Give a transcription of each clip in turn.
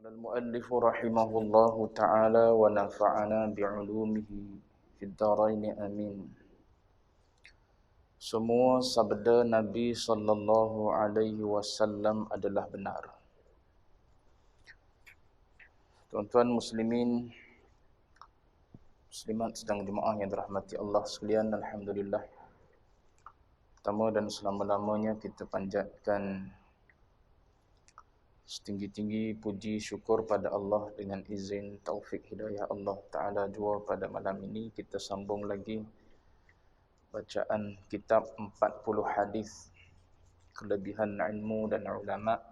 قال المؤلف رحمه الله تعالى ونفعنا بعلومه في الدارين آمين. Semua sabda Nabi sallallahu alaihi wasallam adalah benar. Tuan-tuan muslimin, muslimat sedang jemaah yang dirahmati Allah sekalian, alhamdulillah. Pertama dan selama-lamanya kita panjatkan setinggi-tinggi puji syukur pada Allah dengan izin taufik hidayah Allah Ta'ala jua pada malam ini kita sambung lagi bacaan kitab 40 hadis kelebihan ilmu dan ulama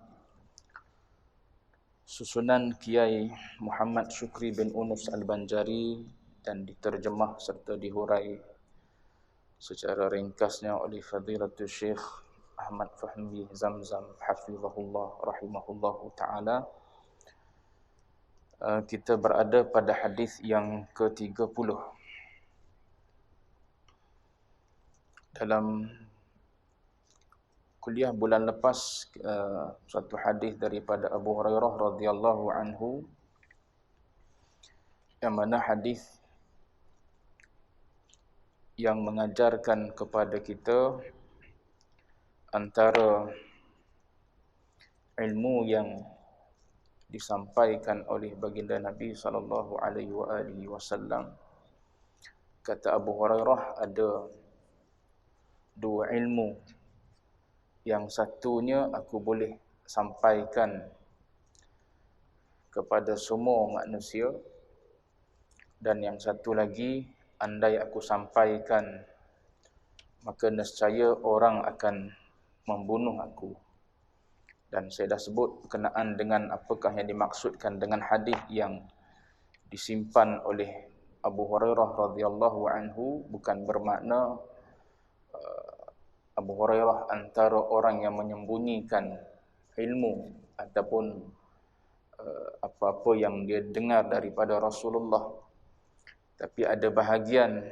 susunan Kiai Muhammad Syukri bin Unus Al-Banjari dan diterjemah serta dihurai secara ringkasnya oleh Fadilatul Syekh Ahmad Fahmi Zamzam hafizahullah rahimahullahu ta'ala. Kita berada pada hadis yang ke-30. Dalam kuliah bulan lepas, suatu hadis daripada Abu Hurairah radhiyallahu anhu, yang mana hadis yang mengajarkan kepada kita antara ilmu yang disampaikan oleh baginda Nabi sallallahu alaihi wasallam. Kata Abu Hurairah, ada dua ilmu. Yang satunya aku boleh sampaikan kepada semua manusia, dan yang satu lagi, andai aku sampaikan, maka nescaya orang akan membunuh aku. Dan saya dah sebut berkenaan dengan apakah yang dimaksudkan dengan hadis yang disimpan oleh Abu Hurairah radhiyallahu anhu, bukan bermakna Abu Hurairah antara orang yang menyembunyikan ilmu ataupun apa-apa yang dia dengar daripada Rasulullah. Tapi ada bahagian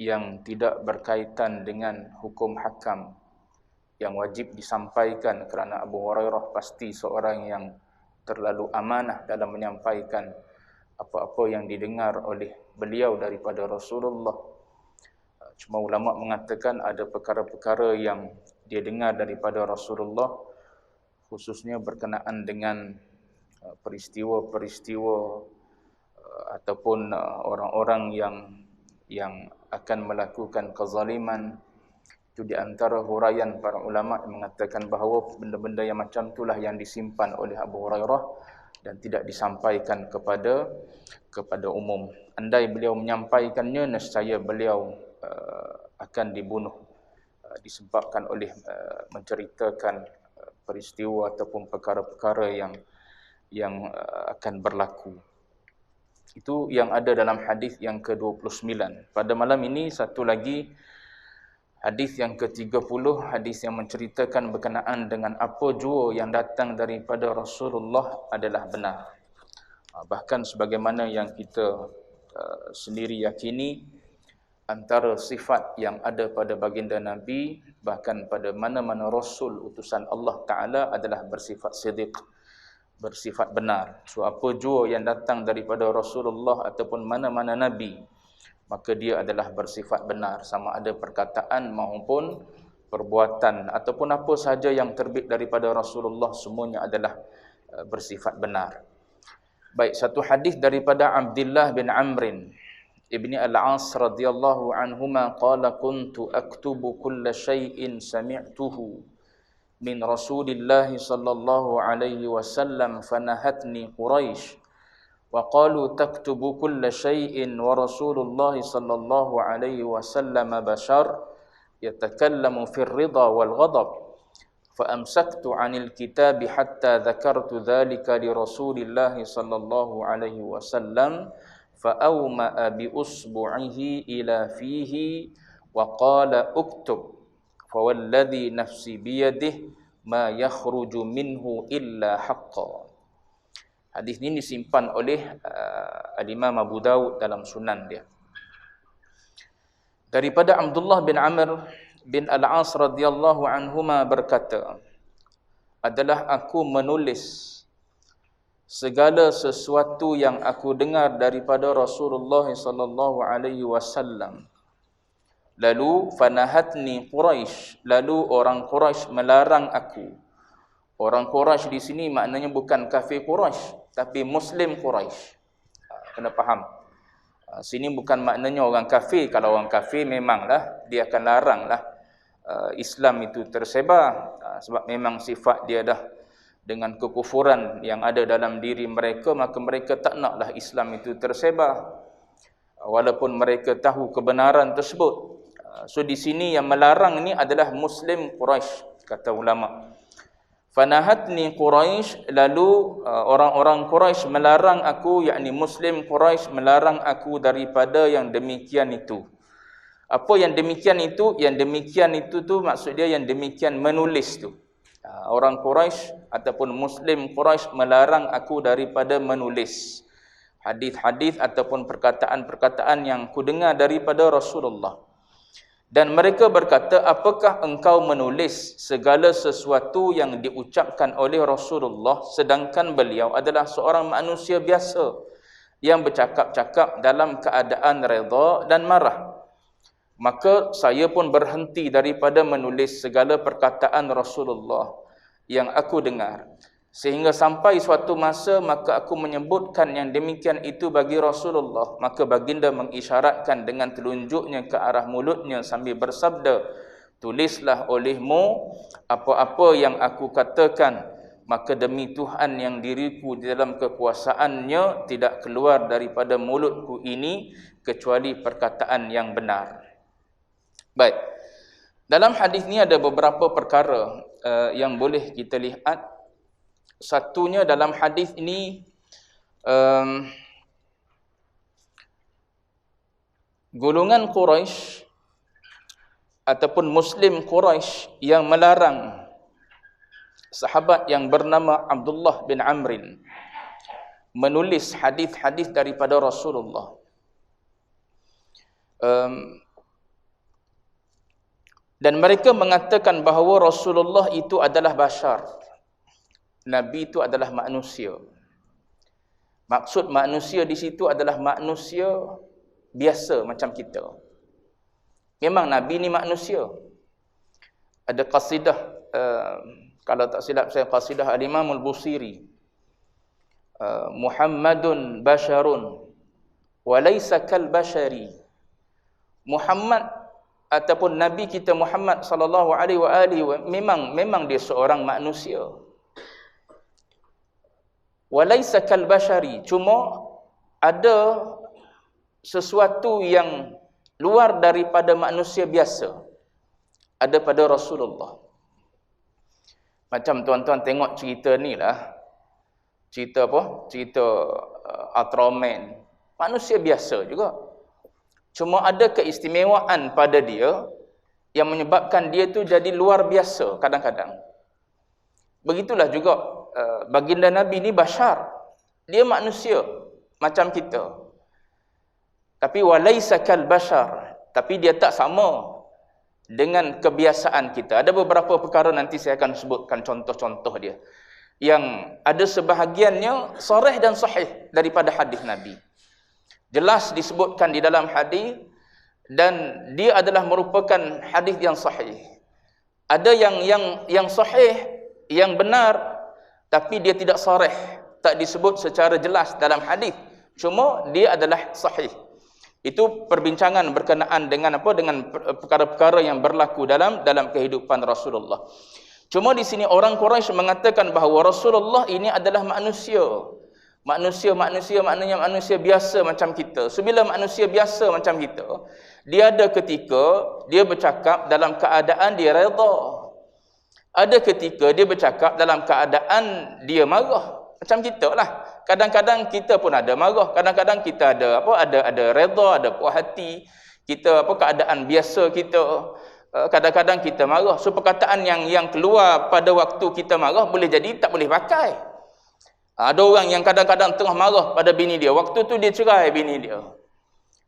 yang tidak berkaitan dengan hukum hakam yang wajib disampaikan, kerana Abu Hurairah pasti seorang yang terlalu amanah dalam menyampaikan apa-apa yang didengar oleh beliau daripada Rasulullah. Cuma ulama mengatakan ada perkara-perkara yang dia dengar daripada Rasulullah, khususnya berkenaan dengan peristiwa-peristiwa ataupun orang-orang yang akan melakukan kezaliman. Itu di antara huraian para ulama yang mengatakan bahawa benda-benda yang macam itulah yang disimpan oleh Abu Hurairah dan tidak disampaikan kepada umum. Andai beliau menyampaikannya, nescaya beliau akan dibunuh disebabkan oleh menceritakan peristiwa ataupun perkara-perkara yang akan berlaku. Itu yang ada dalam hadis yang ke-29. Pada malam ini satu lagi hadis yang ke-30, hadis yang menceritakan berkenaan dengan apa jua yang datang daripada Rasulullah adalah benar. Bahkan sebagaimana yang kita sendiri yakini, antara sifat yang ada pada baginda Nabi, bahkan pada mana-mana Rasul utusan Allah Ta'ala adalah bersifat siddiq, bersifat benar. So apa jua yang datang daripada Rasulullah ataupun mana-mana Nabi, maka dia adalah bersifat benar, sama ada perkataan maupun perbuatan ataupun apa sahaja yang terbit daripada Rasulullah, semuanya adalah bersifat benar. Baik, satu hadis daripada Abdullah bin Amrin Ibni Al-As radhiyallahu anhuma qala kuntu aktubu kulla shay'in sami'tuhu min Rasulillah sallallahu alaihi wasallam fanahatni Quraisy wa qalu taktubu kulla shay'in wa Rasulullah sallallahu alaihi wasallam bashar yatakallamu fir ridha wal ghadab fa amsaktu 'anil kitabi hatta dhakartu dhalika li Rasulillah sallallahu alaihi wasallam fa'awma'a bi usbu'ihi ila fihi wa qala uktub fawalladhi nafsi biyadihi ma yakhruju minhu illa haqqa. Hadis ini disimpan oleh Al-Imam Abu Dawud dalam sunan dia. Daripada Abdullah bin Amr bin Al-As radhiyallahu anhuma berkata, adalah aku menulis segala sesuatu yang aku dengar daripada Rasulullah sallallahu alaihi wasallam. Lalu fanahatni Quraisy, lalu orang Quraisy melarang aku. Orang Quraisy di sini maknanya bukan kafir Quraisy, tapi Muslim Quraisy. Kena faham. Sini bukan maknanya orang kafir. Kalau orang kafir memanglah dia akan laranglah Islam itu tersebar, sebab memang sifat dia dah dengan kekufuran yang ada dalam diri mereka, maka mereka tak naklah Islam itu tersebar walaupun mereka tahu kebenaran tersebut. So di sini yang melarang ni adalah Muslim Quraisy, kata ulama. Fanahatni Quraisy, lalu orang-orang Quraisy melarang aku, yakni Muslim Quraisy melarang aku daripada yang demikian itu. Apa yang demikian itu? Yang demikian itu tu maksud dia yang demikian menulis tu. Orang Quraisy ataupun Muslim Quraisy melarang aku daripada menulis hadis-hadis ataupun perkataan-perkataan yang ku dengar daripada Rasulullah. Dan mereka berkata, apakah engkau menulis segala sesuatu yang diucapkan oleh Rasulullah sedangkan beliau adalah seorang manusia biasa yang bercakap-cakap dalam keadaan redha dan marah? Maka saya pun berhenti daripada menulis segala perkataan Rasulullah yang aku dengar. Sehingga sampai suatu masa maka aku menyebutkan yang demikian itu bagi Rasulullah. Maka baginda mengisyaratkan dengan telunjuknya ke arah mulutnya sambil bersabda, tulislah olehmu apa-apa yang aku katakan, maka demi Tuhan yang diriku di dalam kekuasaannya tidak keluar daripada mulutku ini kecuali perkataan yang benar. Baik, dalam hadis ni ada beberapa perkara yang boleh kita lihat. Satunya dalam hadis ini golongan Quraisy ataupun Muslim Quraisy yang melarang sahabat yang bernama Abdullah bin Amrin menulis hadis-hadis daripada Rasulullah. Dan mereka mengatakan bahawa Rasulullah itu adalah bashar. Nabi itu adalah manusia. Maksud manusia di situ adalah manusia biasa macam kita. Memang Nabi ni manusia. Ada qasidah, kalau tak silap saya, qasidah Al-Imam Al-Busiri. Muhammadun basharun wa laysa kal bashari. Muhammad ataupun Nabi kita Muhammad sallallahu alaihi wa memang dia seorang manusia. Walaysa kal bashari, cuma ada sesuatu yang luar daripada manusia biasa ada pada Rasulullah. Macam tuan-tuan tengok cerita ni lah. Cerita apa? Cerita Ultraman. Manusia biasa juga. Cuma ada keistimewaan pada dia yang menyebabkan dia tu jadi luar biasa kadang-kadang. Begitulah juga baginda Nabi ni bashar. Dia manusia macam kita. Tapi walaysa kal bashar, tapi dia tak sama dengan kebiasaan kita. Ada beberapa perkara nanti saya akan sebutkan contoh-contoh dia yang ada sebahagiannya sahih dan sahih daripada hadis Nabi. Jelas disebutkan di dalam hadis dan dia adalah merupakan hadis yang sahih. Ada yang sahih, yang benar, tapi dia tidak sharih, tak disebut secara jelas dalam hadis, cuma dia adalah sahih. Itu perbincangan berkenaan dengan apa? Dengan perkara-perkara yang berlaku dalam kehidupan Rasulullah. Cuma di sini orang Quraisy mengatakan bahawa Rasulullah ini adalah manusia. Manusia maknanya manusia biasa macam kita. So bila manusia biasa macam kita, dia ada ketika dia bercakap dalam keadaan dia redha. Ada ketika dia bercakap dalam keadaan dia marah. Macam kita lah. Kadang-kadang kita pun ada marah. Kadang-kadang kita ada apa? Ada redha, ada puas hati. Kita apa? Keadaan biasa kita. Kadang-kadang kita marah. So perkataan yang keluar pada waktu kita marah boleh jadi tak boleh pakai. Ada orang yang kadang-kadang tengah marah pada bini dia. Waktu tu dia cerai bini dia.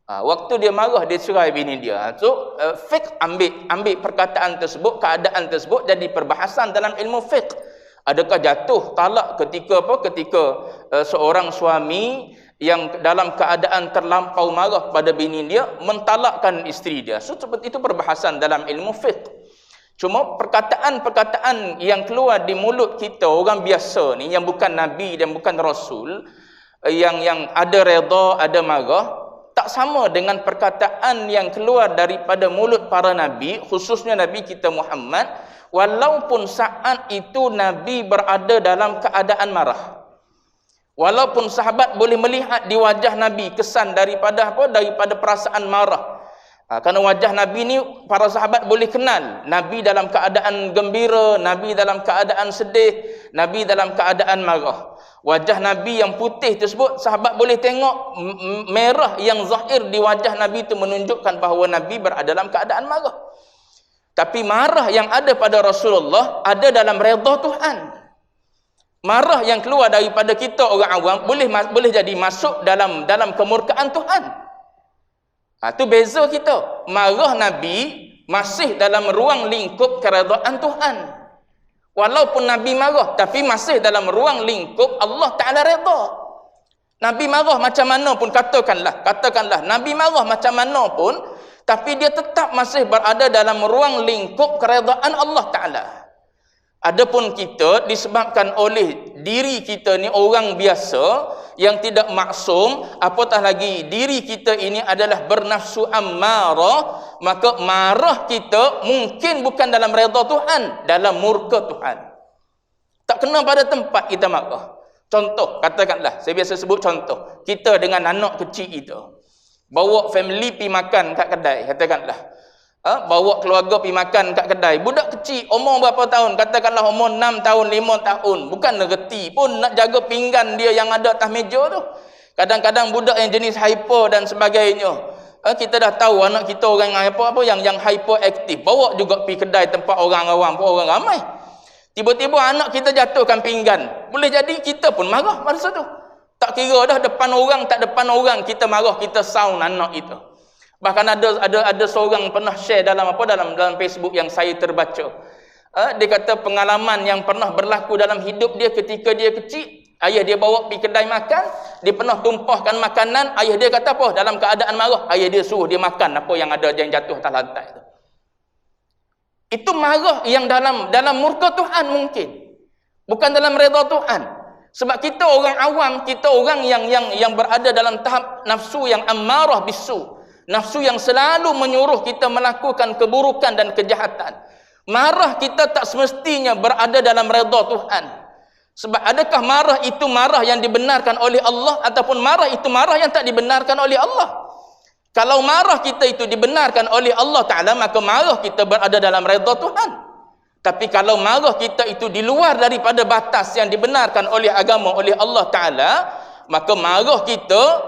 Waktu dia marah dia cerai bini dia. So fiqh ambil perkataan tersebut, keadaan tersebut jadi perbahasan dalam ilmu fiqh. Adakah jatuh talak ketika apa? Ketika seorang suami yang dalam keadaan terlampau marah pada bini dia mentalakkan isteri dia. So seperti itu perbahasan dalam ilmu fiqh. Cuma perkataan-perkataan yang keluar di mulut kita orang biasa ni yang bukan nabi dan bukan rasul, yang ada redha, ada marah, tak sama dengan perkataan yang keluar daripada mulut para nabi, khususnya Nabi kita Muhammad, walaupun saat itu Nabi berada dalam keadaan marah. Walaupun sahabat boleh melihat di wajah Nabi kesan daripada apa? Daripada perasaan marah. Kerana wajah Nabi ni para sahabat boleh kenal. Nabi dalam keadaan gembira, Nabi dalam keadaan sedih, Nabi dalam keadaan marah. Wajah Nabi yang putih tersebut, sahabat boleh tengok merah yang zahir di wajah Nabi itu menunjukkan bahawa Nabi berada dalam keadaan marah. Tapi marah yang ada pada Rasulullah ada dalam redha Tuhan. Marah yang keluar daripada kita orang awam boleh jadi masuk dalam kemurkaan Tuhan. Itu beza kita. Marah Nabi masih dalam ruang lingkup keredaan Tuhan. Walaupun Nabi marah, tapi masih dalam ruang lingkup Allah Ta'ala redha. Nabi marah macam mana pun, katakanlah Nabi marah macam mana pun, tapi dia tetap masih berada dalam ruang lingkup keredaan Allah Ta'ala. Adapun kita disebabkan oleh diri kita ni orang biasa yang tidak maksum, apatah lagi diri kita ini adalah bernafsu ammarah, maka marah kita mungkin bukan dalam redha Tuhan, dalam murka Tuhan. Tak kena pada tempat kita marah. Contoh, katakanlah, saya biasa sebut contoh, kita dengan anak kecil kita bawa family pi makan kat kedai, katakanlah. Bawa keluarga pergi makan kat kedai. Budak kecil, umur berapa tahun? Katakanlah umur 6 tahun, 5 tahun. Bukan reti pun nak jaga pinggan dia yang ada atas meja tu. Kadang-kadang budak yang jenis hyper dan sebagainya. Kita dah tahu anak kita orang yang hyperaktif. Bawa juga pergi kedai tempat orang awam, orang ramai. Tiba-tiba anak kita jatuhkan pinggan. Boleh jadi kita pun marah masa tu. Tak kira dah depan orang, tak depan orang, kita marah, kita sound anak itu. Bahkan ada seorang pernah share dalam Facebook yang saya terbaca. Dia kata pengalaman yang pernah berlaku dalam hidup dia ketika dia kecil, ayah dia bawa pergi kedai makan, dia pernah tumpahkan makanan, ayah dia kata apa? Dalam keadaan marah, ayah dia suruh dia makan apa yang ada yang jatuh atas lantai itu. Itu marah yang dalam murka Tuhan mungkin. Bukan dalam redha Tuhan. Sebab kita orang awam, kita orang yang berada dalam tahap nafsu yang ammarah bisu. Nafsu yang selalu menyuruh kita melakukan keburukan dan kejahatan. Marah kita tak semestinya berada dalam redha Tuhan. Sebab adakah marah itu marah yang dibenarkan oleh Allah, ataupun marah itu marah yang tak dibenarkan oleh Allah? Kalau marah kita itu dibenarkan oleh Allah Ta'ala, maka marah kita berada dalam redha Tuhan. Tapi kalau marah kita itu di luar daripada batas yang dibenarkan oleh agama, oleh Allah Ta'ala, maka marah kita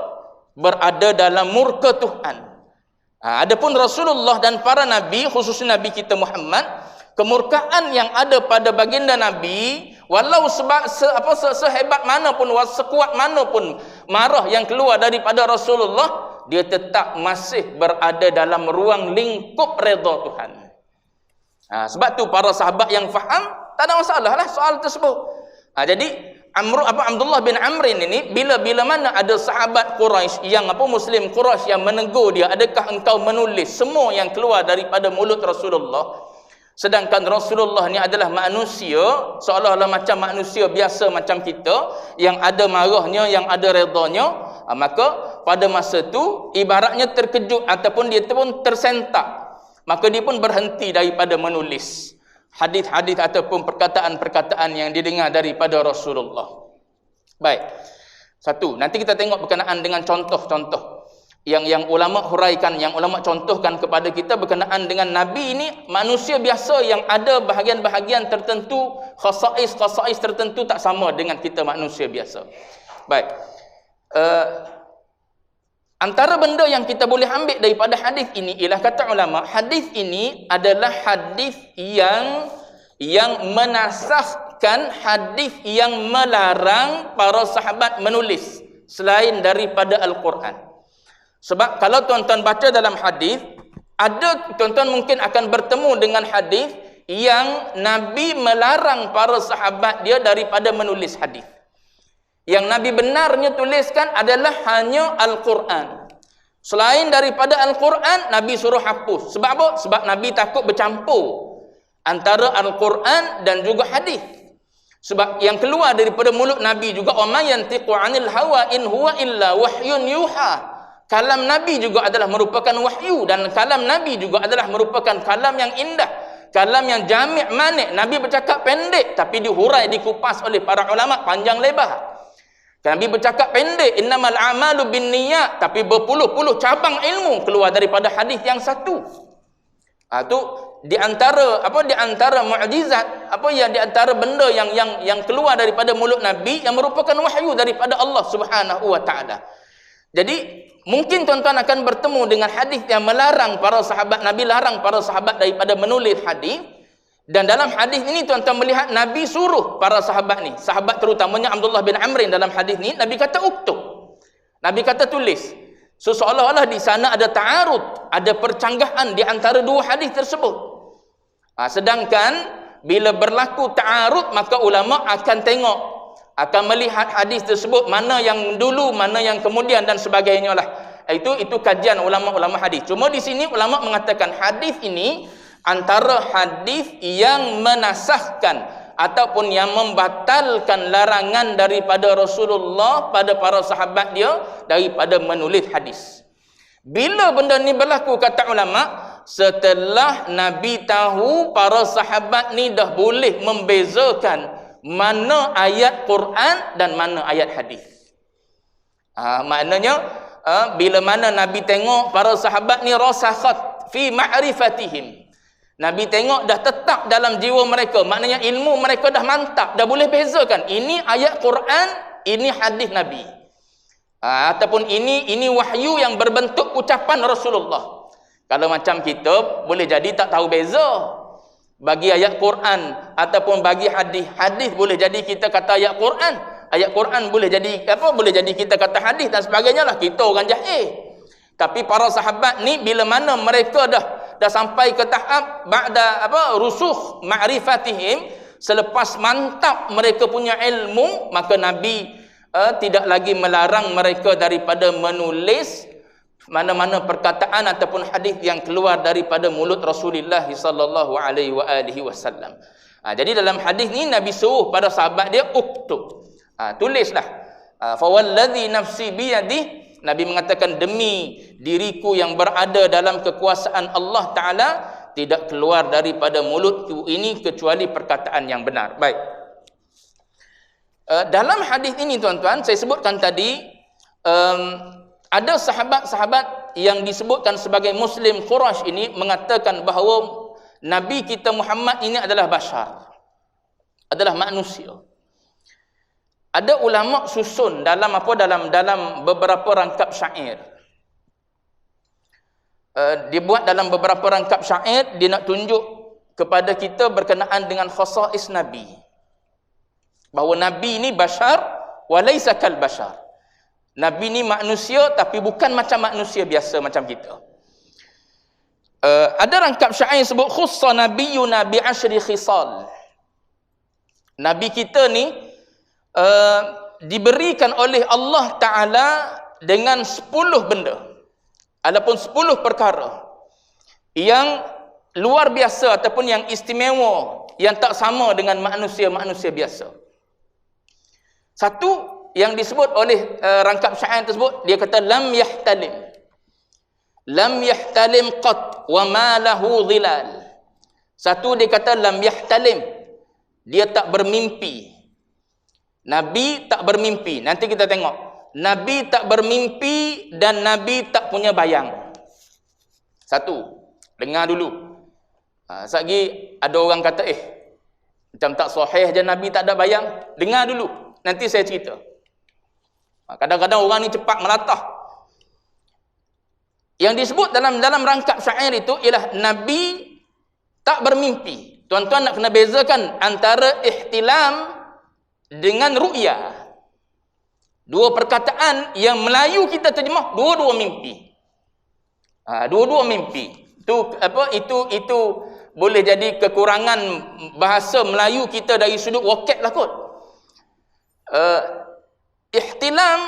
berada dalam murka Tuhan. Adapun Rasulullah dan para Nabi, khususnya Nabi kita Muhammad, kemurkaan yang ada pada baginda Nabi, walau sehebat mana pun, sekuat mana pun marah yang keluar daripada Rasulullah, dia tetap masih berada dalam ruang lingkup redha Tuhan. Sebab tu para sahabat yang faham, tak ada masalah lah soal tersebut. Jadi Abdullah bin Amrin ini, bila mana ada sahabat Quraisy yang Muslim Quraisy yang menegur dia, adakah engkau menulis semua yang keluar daripada mulut Rasulullah, sedangkan Rasulullah ni adalah manusia, seolah-olah macam manusia biasa macam kita, yang ada marahnya, yang ada redanya, maka pada masa tu ibaratnya terkejut ataupun dia pun tersentak, maka dia pun berhenti daripada menulis hadis-hadis ataupun perkataan-perkataan yang didengar daripada Rasulullah. Baik. Satu, nanti kita tengok berkenaan dengan contoh-contoh yang ulama huraikan, yang ulama contohkan kepada kita berkenaan dengan Nabi ini manusia biasa yang ada bahagian-bahagian tertentu, khasais tertentu tak sama dengan kita manusia biasa. Baik. Antara benda yang kita boleh ambil daripada hadis ini ialah, kata ulama, hadis ini adalah hadis yang menasahkan hadis yang melarang para sahabat menulis selain daripada Al-Quran. Sebab kalau tuan-tuan baca dalam hadis, ada tuan-tuan mungkin akan bertemu dengan hadis yang Nabi melarang para sahabat dia daripada menulis hadis. Yang Nabi benarnya tuliskan adalah hanya Al-Quran. Selain daripada Al-Quran, Nabi suruh hapus. Sebab apa? Sebab Nabi takut bercampur antara Al-Quran dan juga hadis. Sebab yang keluar daripada mulut Nabi juga, wa ma yantiqu 'anil hawa in huwa illa wahyun yuha. Kalam Nabi juga adalah merupakan wahyu, dan kalam Nabi juga adalah merupakan kalam yang indah, kalam yang jami' manik. Nabi bercakap pendek tapi dihurai, dikupas oleh para ulama panjang lebar. Nabi bercakap pendek, innamal a'malu binniyat, tapi berpuluh-puluh cabang ilmu keluar daripada hadis yang satu. Itu di antara mukjizat, di antara benda yang keluar daripada mulut Nabi yang merupakan wahyu daripada Allah Subhanahu wa taala. Jadi mungkin tuan-tuan akan bertemu dengan hadis yang melarang para sahabat, Nabi larang para sahabat daripada menulis hadis. Dan dalam hadis ini tuan-tuan melihat Nabi suruh para sahabat ni, sahabat terutamanya Abdullah bin Amr dalam hadis ni, Nabi kata uktub. Nabi kata tulis. So seolah-olah di sana ada ta'arud, ada percanggahan di antara dua hadis tersebut. Sedangkan bila berlaku ta'arud, maka ulama akan tengok, akan melihat hadis tersebut mana yang dulu, mana yang kemudian dan sebagainya lah. Itu kajian ulama-ulama hadis. Cuma di sini ulama mengatakan hadis ini antara hadis yang menasahkan ataupun yang membatalkan larangan daripada Rasulullah pada para sahabat dia daripada menulis hadis. Bila benda ni berlaku, kata ulama, setelah Nabi tahu para sahabat ni dah boleh membezakan mana ayat Quran dan mana ayat hadis. Maknanya bila mana Nabi tengok para sahabat ni rasakhat fi ma'rifatihim, Nabi tengok dah tetap dalam jiwa mereka, maknanya ilmu mereka dah mantap, dah boleh bezakan ini ayat Quran, ini hadis Nabi, ataupun ini wahyu yang berbentuk ucapan Rasulullah. Kalau macam kita, boleh jadi tak tahu beza bagi ayat Quran ataupun bagi hadis. Hadis boleh jadi kita kata ayat Quran, ayat Quran boleh jadi boleh jadi kita kata hadis dan sebagainya lah. Kita orang jahil. Tapi para sahabat ni bila mana mereka dah sampai ke tahap ba'da rusukh ma'rifatihim, selepas mantap mereka punya ilmu, maka Nabi tidak lagi melarang mereka daripada menulis mana-mana perkataan ataupun hadis yang keluar daripada mulut Rasulullah sallallahu alaihi wasallam. Jadi dalam hadis ni Nabi suruh pada sahabat dia uktub, tulislah. Fa wallazi nafsi biyadihi, Nabi mengatakan demi diriku yang berada dalam kekuasaan Allah Ta'ala, tidak keluar daripada mulutku ini kecuali perkataan yang benar. Baik. Dalam hadis ini tuan-tuan, saya sebutkan tadi, ada sahabat-sahabat yang disebutkan sebagai Muslim Quraisy ini mengatakan bahawa Nabi kita Muhammad ini adalah bashar, adalah manusia. Ada ulama susun dalam beberapa rangkap syair. Dia buat dalam beberapa rangkap syair, dia nak tunjuk kepada kita berkenaan dengan khasais Nabi. Bahawa Nabi ini bashar wa laisa kal bashar. Nabi ini manusia tapi bukan macam manusia biasa macam kita. Ada rangkap syair sebut khussa nabiyyuna bi 10 khisal. Nabi kita ni diberikan oleh Allah Ta'ala dengan 10 benda, adapun 10 perkara yang luar biasa ataupun yang istimewa, yang tak sama dengan manusia-manusia biasa. Satu yang disebut oleh rangkap syair tersebut, dia kata lam yahtalim qat wa ma lahu dhilal. Satu dia kata lam yahtalim, dia tak bermimpi. Nabi tak bermimpi. Nanti kita tengok. Nabi tak bermimpi dan Nabi tak punya bayang. Satu. Dengar dulu. Sekali ada orang kata, macam tak sahih je Nabi tak ada bayang. Dengar dulu. Nanti saya cerita. Kadang-kadang orang ni cepat melatah. Yang disebut dalam rangkap syair itu ialah Nabi tak bermimpi. Tuan-tuan nak kena bezakan antara ihtilam dengan ru'ya. Dua perkataan yang Melayu kita terjemah dua-dua mimpi. Dua-dua mimpi. Itu boleh jadi kekurangan bahasa Melayu kita dari sudut vocab lah kot. Ihtilam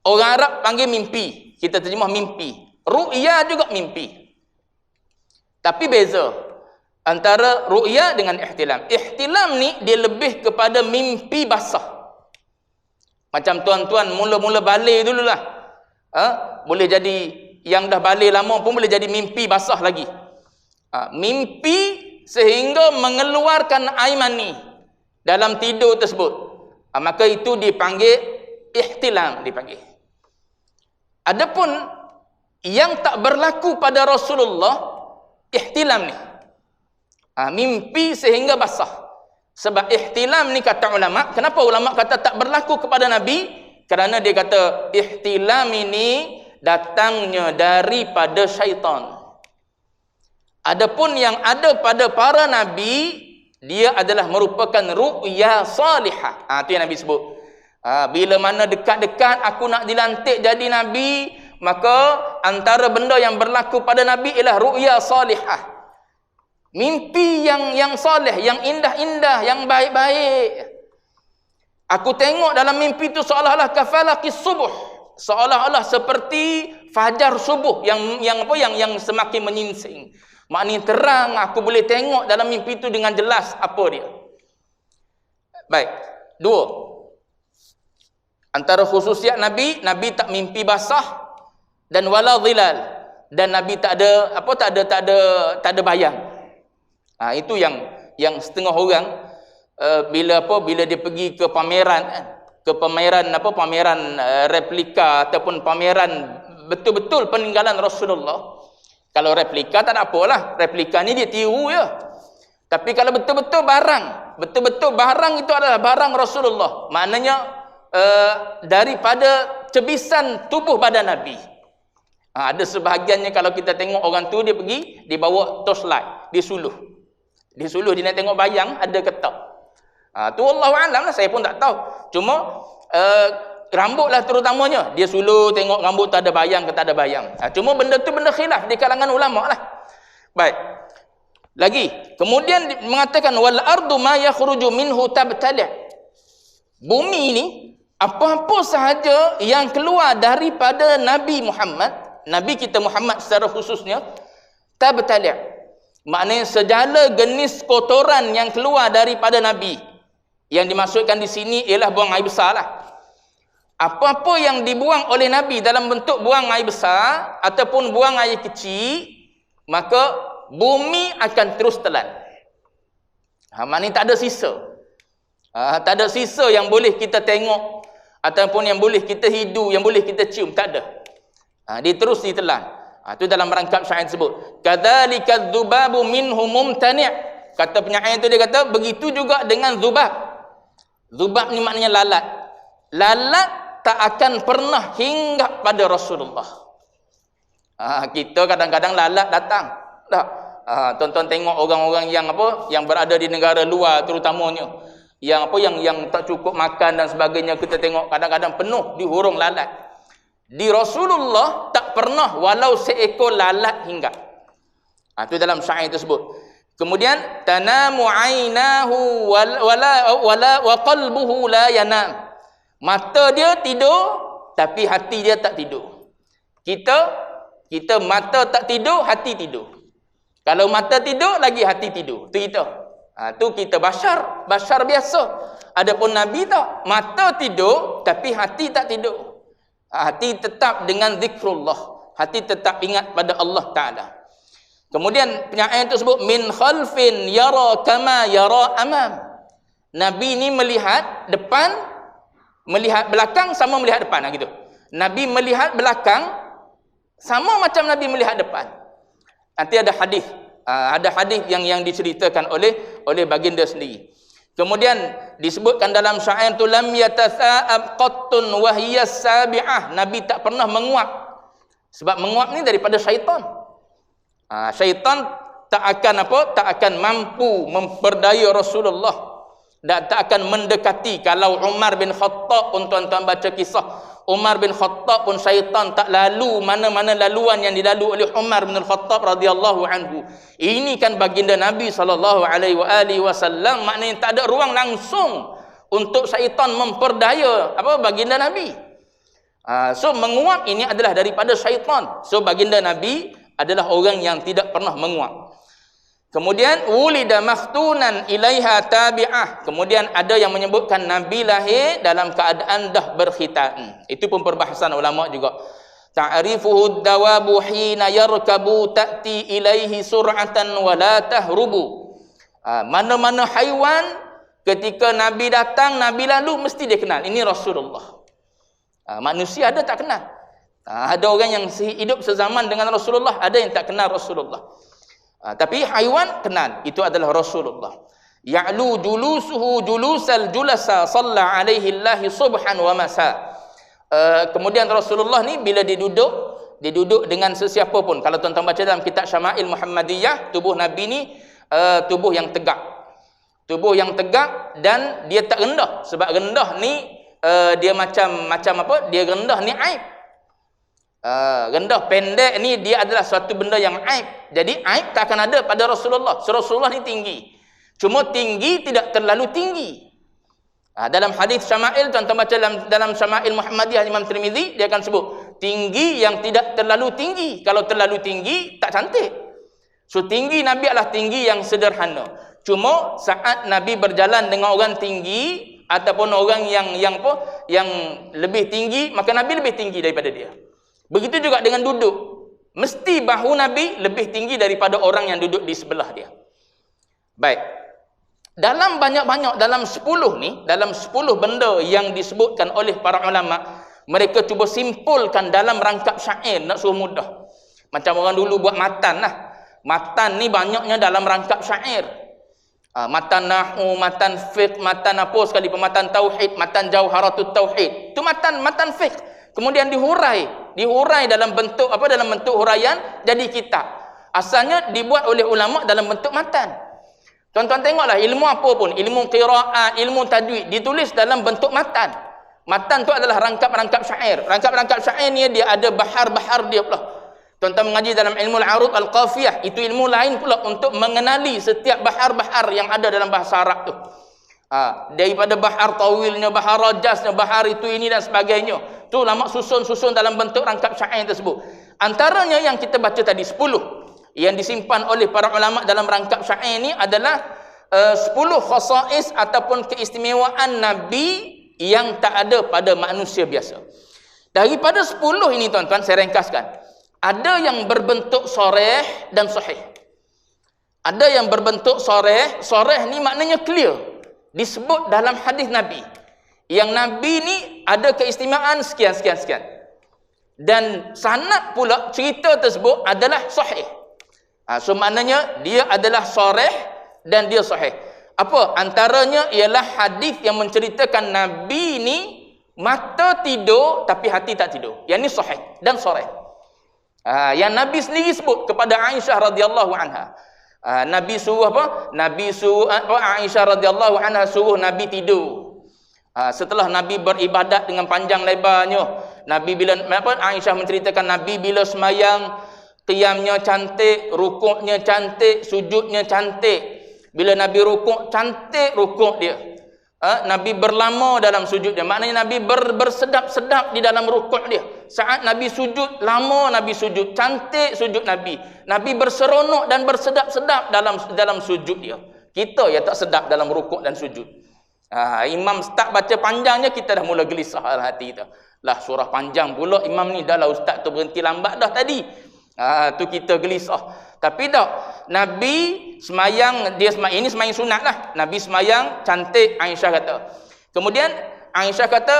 orang Arab panggil mimpi, kita terjemah mimpi. Ru'ya juga mimpi. Tapi beza antara ru'ya dengan ihtilam. Ihtilam ni dia lebih kepada mimpi basah. Macam tuan-tuan mula-mula balik dululah. Boleh jadi yang dah balik lama pun boleh jadi mimpi basah lagi. Mimpi sehingga mengeluarkan air mani dalam tidur tersebut. Maka itu dipanggil ihtilam dipanggil. Adapun yang tak berlaku pada Rasulullah ihtilam ni. Mimpi sehingga basah. Sebab ihtilam ni kata ulama, kenapa ulama kata tak berlaku kepada Nabi? Kerana dia kata ihtilam ini datangnya daripada syaitan. Adapun yang ada pada para nabi, dia adalah merupakan ru'ya salihah. Itu yang Nabi sebut. Bila mana dekat-dekat aku nak dilantik jadi nabi, maka antara benda yang berlaku pada nabi ialah ru'ya salihah. Mimpi yang soleh, yang indah-indah, yang baik-baik. Aku tengok dalam mimpi itu seolah-olah kafalaqis subuh, seolah-olah seperti fajar subuh yang semakin menyingsing. Maknanya terang, aku boleh tengok dalam mimpi itu dengan jelas apa dia. Baik, dua. Antara khususiat Nabi, Nabi tak mimpi basah dan wala dhilal, dan Nabi tak ada bayang. Itu yang setengah orang bila dia pergi ke pameran replika ataupun pameran betul-betul peninggalan Rasulullah. Kalau replika tak ada apalah, replika ni dia tiru je. Tapi kalau betul-betul barang itu adalah barang Rasulullah, maknanya daripada cebisan tubuh badan Nabi. Ada sebahagiannya kalau kita tengok orang tu dia pergi, dia bawa torchlight, dia suluh dia nak tengok bayang ada ke tak. Tu wallahu alam lah, saya pun tak tahu. Cuma rambut lah terutamanya, dia suluh tengok rambut tu ada bayang ke tak ada bayang. Cuma benda tu benda khilaf di kalangan ulama lah. Baik, lagi kemudian mengatakan wal ardu ma yakhruju minhu tabtali'. Bumi ni apa-apa sahaja yang keluar daripada Nabi Muhammad, Nabi kita Muhammad secara khususnya, tabtali', maknanya segala jenis kotoran yang keluar daripada Nabi. Yang dimaksudkan di sini ialah buang air besar lah. Apa-apa yang dibuang oleh Nabi dalam bentuk buang air besar ataupun buang air kecil, maka bumi akan terus telan. Maknanya tak ada sisa. Tak ada sisa yang boleh kita tengok ataupun yang boleh kita hidu, yang boleh kita cium, tak ada. Dia terus ditelan. Itu dalam rangkap syair tersebut. Kadzalika dzubabu minhu mumtani'. Kata penyair itu, dia kata begitu juga dengan zubab. Zubab ni maknanya lalat. Lalat tak akan pernah hinggap pada Rasulullah. Kita kadang-kadang lalat datang. Tuan-tuan tengok orang-orang yang berada di negara luar terutamanya, yang tak cukup makan dan sebagainya, kita tengok kadang-kadang penuh di hurung lalat. Di Rasulullah tak pernah walau seekor lalat hinggap. Itu dalam syair tersebut. Kemudian tanamu ainahu wa qalbuhu la yanam. Mata dia tidur tapi hati dia tak tidur. Kita mata tak tidur, hati tidur. Kalau mata tidur lagi hati tidur. Tu kita. Tu kita bashar biasa. Adapun Nabi tak, mata tidur tapi hati tak tidur. Hati tetap dengan zikrullah, hati tetap ingat pada Allah Ta'ala. Kemudian penyair tersebut min khalfin yara kama yara amam. Nabi ni melihat depan, melihat belakang sama melihat depan, gitu. Nabi melihat belakang sama macam Nabi melihat depan. Nanti ada hadis yang diceritakan oleh baginda sendiri. Kemudian disebutkan dalam syair tu lam yatasa'ab qattun wa hiya sabi'ah. Nabi tak pernah menguap. Sebab menguap ni daripada syaitan. Syaitan tak akan mampu memperdaya Rasulullah dan tak akan mendekati. Kalau Umar bin Khattab pun tuan-tuan baca kisah, Umar bin Khattab pun syaitan tak lalu mana-mana laluan yang dilalu oleh Umar bin Khattab radhiyallahu anhu. Ini kan baginda Nabi SAW, maknanya tak ada ruang langsung untuk syaitan memperdaya baginda Nabi. So menguap ini adalah daripada syaitan. So baginda Nabi adalah orang yang tidak pernah menguap. Kemudian wulida maftunan ilaiha tabi'ah. Kemudian ada yang menyebutkan Nabi lahir dalam keadaan dah berkhitan. Itu pun perbahasan ulama juga. Ta'rifuhu dawabu hina yarkabu ta'ti ilaihi sur'atan wa la tahrubu. Mana-mana haiwan ketika Nabi datang, Nabi lalu, mesti dia kenal. Ini Rasulullah. Manusia ada tak kenal. Ada orang yang hidup sezaman dengan Rasulullah, ada yang tak kenal Rasulullah. Tapi haiwan kenal, itu adalah Rasulullah. Ya'lu julusuhu julusal julasa salla alaihi Allahi subhan wa masa. Kemudian Rasulullah ni bila dia duduk dengan sesiapa pun. Kalau tuan-tuan baca dalam kitab Syama'il Muhammadiyah, tubuh Nabi ni tubuh yang tegak. Tubuh yang tegak dan dia tak rendah. Sebab rendah ni dia macam apa? Dia rendah ni aib. Rendah pendek ni dia adalah suatu benda yang aib. Jadi aib tak akan ada pada Rasulullah. So, Rasulullah ni tinggi. Cuma tinggi tidak terlalu tinggi. Dalam hadis Syama'il, tuan-tuan baca dalam Syama'il Muhammadiyah Imam Tirmizi, dia akan sebut tinggi yang tidak terlalu tinggi. Kalau terlalu tinggi tak cantik. So tinggi Nabi adalah tinggi yang sederhana. Cuma saat Nabi berjalan dengan orang tinggi ataupun orang yang lebih tinggi, maka Nabi lebih tinggi daripada dia. Begitu juga dengan duduk. Mesti bahu Nabi lebih tinggi daripada orang yang duduk di sebelah dia. Baik. Dalam banyak-banyak, dalam 10 benda yang disebutkan oleh para ulama, mereka cuba simpulkan dalam rangkap syair, nak suruh mudah. Macam orang dulu buat matan lah. Matan ni banyaknya dalam rangkap syair. Matan nahu, matan fiqh, matan apa sekali, matan tauhid, matan jauharatut tauhid. Itu matan fiqh. Kemudian dihurai dalam bentuk huraian jadi kitab. Asalnya dibuat oleh ulama dalam bentuk matan. Tuan-tuan tengoklah ilmu apa pun, ilmu qiraat, ilmu tajwid ditulis dalam bentuk matan. Matan tu adalah rangkap-rangkap syair. Rangkap-rangkap syair ni dia ada bahar-bahar dia pula. Tuan-tuan mengaji dalam ilmu al-arud al-qafiyah, itu ilmu lain pula untuk mengenali setiap bahar-bahar yang ada dalam bahasa Arab tu. Daripada bahar tawilnya, bahar rajasnya, bahar itu ini dan sebagainya. Tu ulama susun dalam bentuk rangkap syair tersebut. Antaranya yang kita baca tadi 10 yang disimpan oleh para ulama dalam rangkap syair ni adalah 10 khasais ataupun keistimewaan Nabi yang tak ada pada manusia biasa. Daripada 10 ini tuan-tuan, saya ringkaskan. Ada yang berbentuk soreh dan sahih. Ada yang berbentuk soreh ni maknanya clear. Disebut dalam hadis Nabi. Yang Nabi ni ada keistimewaan sekian. Dan sanad pula cerita tersebut adalah sahih. So maknanya dia adalah soreh dan dia sahih. Apa? Antaranya ialah hadis yang menceritakan Nabi ni mata tidur tapi hati tak tidur. Yang ni sahih dan soreh. Yang Nabi sendiri sebut kepada Aisyah radhiyallahu anha. Nabi suruh Aisyah radhiyallahu anha suruh Nabi tidur. Setelah Nabi beribadat dengan panjang lebarnya, Aisyah menceritakan Nabi bila semayang, qiyamnya cantik, rukuknya cantik, sujudnya cantik. Bila Nabi rukuk, cantik rukuk dia. Nabi berlama dalam sujud dia. Maknanya Nabi bersedap-sedap di dalam rukuk dia. Saat Nabi sujud, lama Nabi sujud, cantik sujud Nabi. Nabi berseronok dan bersedap-sedap dalam sujud dia. Kita ya tak sedap dalam rukuk dan sujud. Imam start baca panjangnya, kita dah mula gelisah dalam hati kita. Lah surah panjang pula imam ni, dah lah ustaz tu berhenti lambat dah tadi. Tu kita gelisah. Tapi tak, Nabi semayang, ini semayang sunat lah. Nabi semayang cantik, Aisyah kata. Kemudian Aisyah kata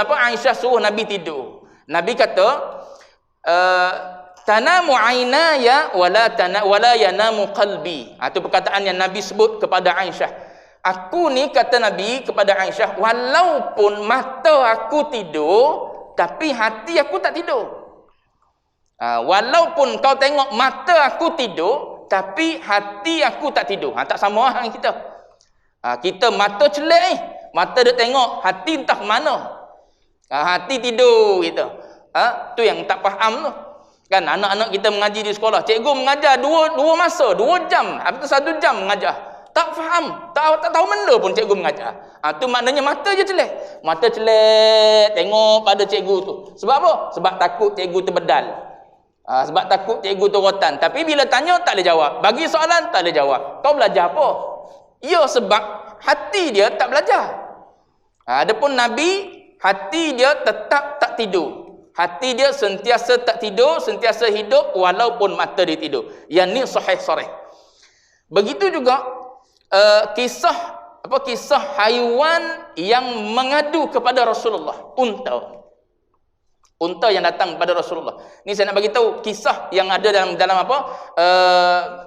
Aisyah suruh Nabi tidur. Nabi kata tanamu ainaya wala yanamu qalbi. Itu perkataan yang Nabi sebut kepada Aisyah. Aku ni, kata Nabi kepada Aisyah, walaupun mata aku tidur tapi hati aku tak tidur. Walaupun kau tengok mata aku tidur tapi hati aku tak tidur. Tak sama dengan kita. Kita mata celek mata dia tengok, hati entah mana. Hati tidur gitu. Tu yang tak faham tu. Kan anak-anak kita mengaji di sekolah, cikgu mengajar dua masa, 2 jam, habis tu 1 jam mengajar. Tak faham, tak tahu benda pun cikgu mengajar. Tu maknanya mata je celek. Mata celek tengok pada cikgu tu. Sebab apa? Sebab takut cikgu terbedal. Sebab takut cikgu tu rotan. Tapi bila tanya tak boleh jawab. Bagi soalan tak boleh jawab. Kau belajar apa? Ya sebab hati dia tak belajar. Adapun Nabi, hati dia tetap tak tidur. Hati dia sentiasa tak tidur, sentiasa hidup walaupun mata dia tidur. Yang ni sahih-sahih. Begitu juga kisah haiwan yang mengadu kepada Rasulullah. Unta yang datang kepada Rasulullah. Ni saya nak bagi tahu kisah yang ada dalam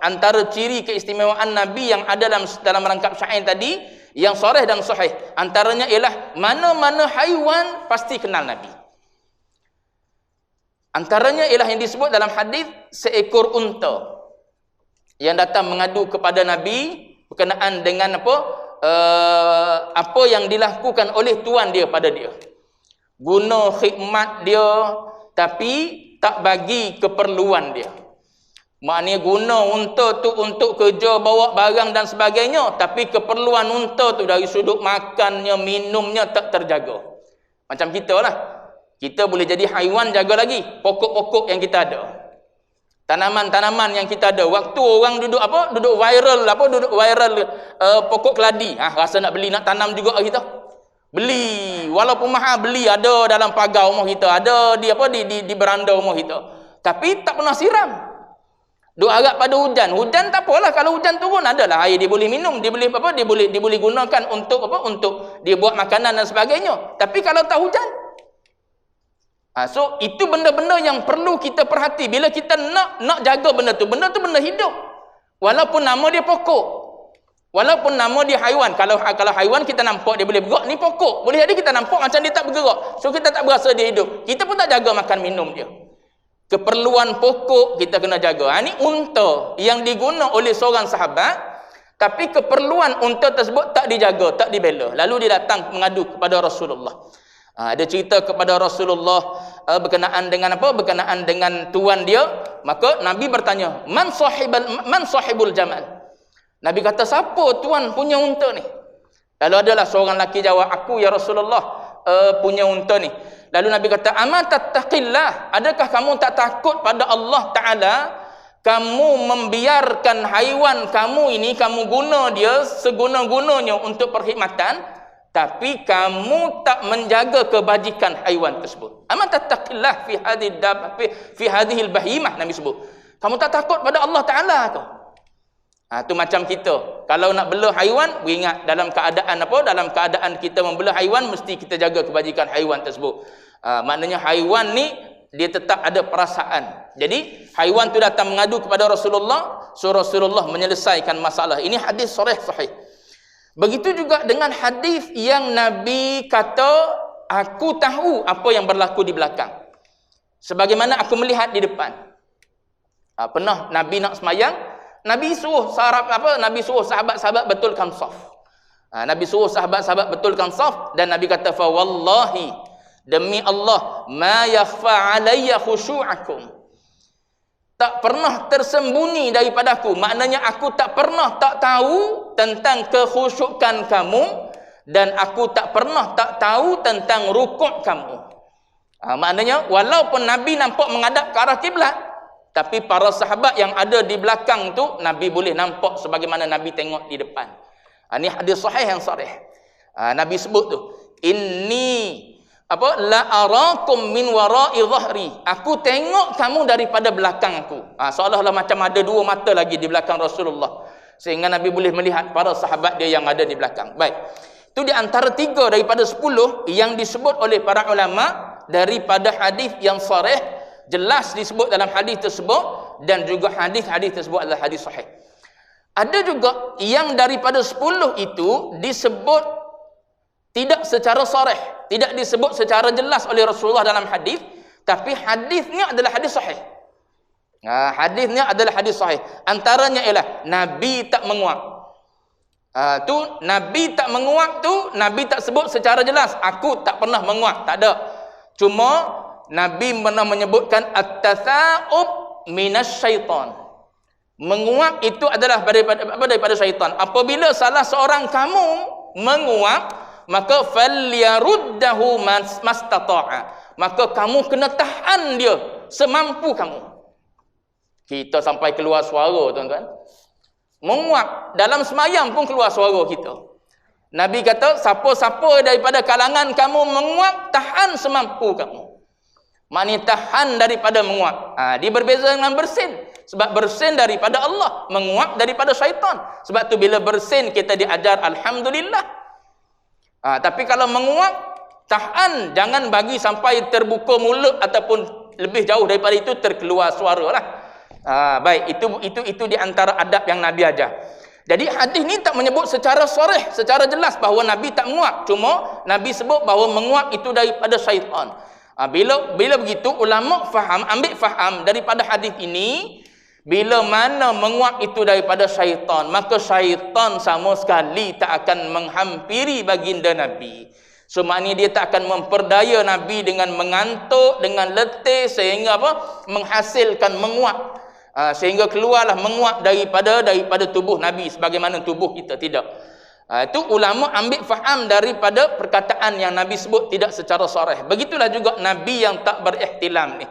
antara ciri keistimewaan Nabi yang ada dalam rangkap syair tadi, yang sahih dan sahih. Antaranya ialah mana-mana haiwan pasti kenal Nabi. Antaranya ialah yang disebut dalam hadis seekor unta yang datang mengadu kepada Nabi berkenaan dengan apa yang dilakukan oleh tuan dia pada dia. Guna khidmat dia tapi tak bagi keperluan dia. Maknanya guna unta tu untuk kerja bawa barang dan sebagainya, tapi keperluan unta tu dari sudut makannya, minumnya tak terjaga. Macam kita lah. Kita boleh jadi haiwan jaga lagi pokok-pokok yang kita ada. Tanaman-tanaman yang kita ada. Waktu orang duduk viral pokok keladi. Rasa nak beli, nak tanam juga kita. Beli, walaupun mahal beli, ada dalam pagar rumah kita, ada di beranda rumah kita. Tapi tak pernah siram. Duk harap pada hujan. Hujan tak apalah, kalau hujan turun adalah air dia boleh minum, dia boleh gunakan untuk dia buat makanan dan sebagainya. Tapi kalau tak hujan, so itu benda-benda yang perlu kita perhati bila kita nak jaga benda tu benda hidup. Walaupun nama dia pokok, walaupun nama dia haiwan. Kalau haiwan kita nampak dia boleh bergerak, ni pokok. Boleh jadi kita nampak macam dia tak bergerak, so kita tak berasa dia hidup. Kita pun tak jaga makan minum dia. Keperluan pokok kita kena jaga. Ini unta yang diguna oleh seorang sahabat, tapi keperluan unta tersebut tak dijaga, tak dibela. Lalu dia datang mengadu kepada Rasulullah. Dia cerita kepada Rasulullah berkenaan dengan apa? Berkenaan dengan tuan dia. Maka Nabi bertanya, man sahibul jamal? Nabi kata, siapa tuan punya unta ni? Lalu adalah seorang lelaki jawab, aku ya Rasulullah punya unta ni. Lalu Nabi kata, ama tattaqillah? Adakah kamu tak takut pada Allah Ta'ala? Kamu membiarkan haiwan kamu ini, kamu guna dia seguna-gunanya untuk perkhidmatan, tapi kamu tak menjaga kebajikan haiwan tersebut. Ama tattaqillah fi hadhil bahimah, Nabi sebut. Kamu tak takut pada Allah Ta'ala ke? Tu macam kita. Kalau nak bela haiwan, beringat dalam keadaan kita membela haiwan, mesti kita jaga kebajikan haiwan tersebut. Maknanya haiwan ni dia tetap ada perasaan. Jadi haiwan tu datang mengadu kepada Rasulullah, so Rasulullah menyelesaikan masalah. Ini hadis sahih. Begitu juga dengan hadis yang Nabi kata, aku tahu apa yang berlaku di belakang, sebagaimana aku melihat di depan. Pernah Nabi nak semayang, Nabi suruh sahabat-sahabat betulkan saf. Nabi suruh sahabat-sahabat betulkan saf, dan Nabi kata, fa wallahi, demi Allah, ma yakhfa alayya khusyu'akum. Tak pernah tersembunyi daripadaku. Maknanya aku tak pernah tak tahu tentang kekhusyukan kamu, dan aku tak pernah tak tahu tentang rukuk kamu. Maknanya walaupun Nabi nampak menghadap ke arah kiblat, tapi para sahabat yang ada di belakang tu Nabi boleh nampak sebagaimana Nabi tengok di depan. Ini hadis sahih yang sahih. Nabi sebut tu, inni la arakum min wara'i dhahri. Aku tengok kamu daripada belakang aku. Seolah-olah macam ada 2 mata lagi di belakang Rasulullah, sehingga Nabi boleh melihat para sahabat dia yang ada di belakang. Baik. Itu di antara 3 daripada 10 yang disebut oleh para ulama daripada hadis yang sahih, jelas disebut dalam hadis tersebut, dan juga hadis-hadis tersebut adalah hadis sahih. Ada juga yang daripada 10 itu disebut tidak secara sharih, tidak disebut secara jelas oleh Rasulullah dalam hadis, tapi hadisnya adalah hadis sahih. Hadisnya adalah hadis sahih. Antaranya ialah Nabi tak menguak. Nabi tak menguak tu, Nabi tak sebut secara jelas, aku tak pernah menguak, tak ada. Cuma Nabi pernah menyebutkan at-tatha'ub minasyaitan. Menguap itu adalah daripada syaitan. Apabila salah seorang kamu menguap, maka falyaruddahu mastata'a. Maka kamu kena tahan dia semampu kamu. Kita sampai keluar suara, tuan-tuan. Menguap dalam semayang pun keluar suara kita. Nabi kata, siapa-siapa daripada kalangan kamu menguap, tahan semampu kamu. Maknanya tahan daripada menguap. Dia berbeza dengan bersin. Sebab bersin daripada Allah, menguap daripada syaitan. Sebab tu bila bersin kita diajar alhamdulillah. Tapi kalau menguap, tahan, jangan bagi sampai terbuka mulut ataupun lebih jauh daripada itu terkeluar suara lah. Baik, itu di antara adab yang Nabi ajar. Jadi hadis ni tak menyebut secara sharih, secara jelas bahawa Nabi tak menguap. Cuma Nabi sebut bahawa menguap itu daripada syaitan. Bila begitu ulama ambil faham daripada hadis ini, bila mana menguap itu daripada syaitan, maka syaitan sama sekali tak akan menghampiri baginda Nabi. So maknanya dia tak akan memperdaya Nabi dengan mengantuk, dengan letih sehingga menghasilkan menguap. Sehingga keluarlah menguap daripada tubuh Nabi sebagaimana tubuh kita, tidak. Itu ulama ambil faham daripada perkataan yang Nabi sebut tidak secara sharih. Begitulah juga Nabi yang tak berihtilam ni,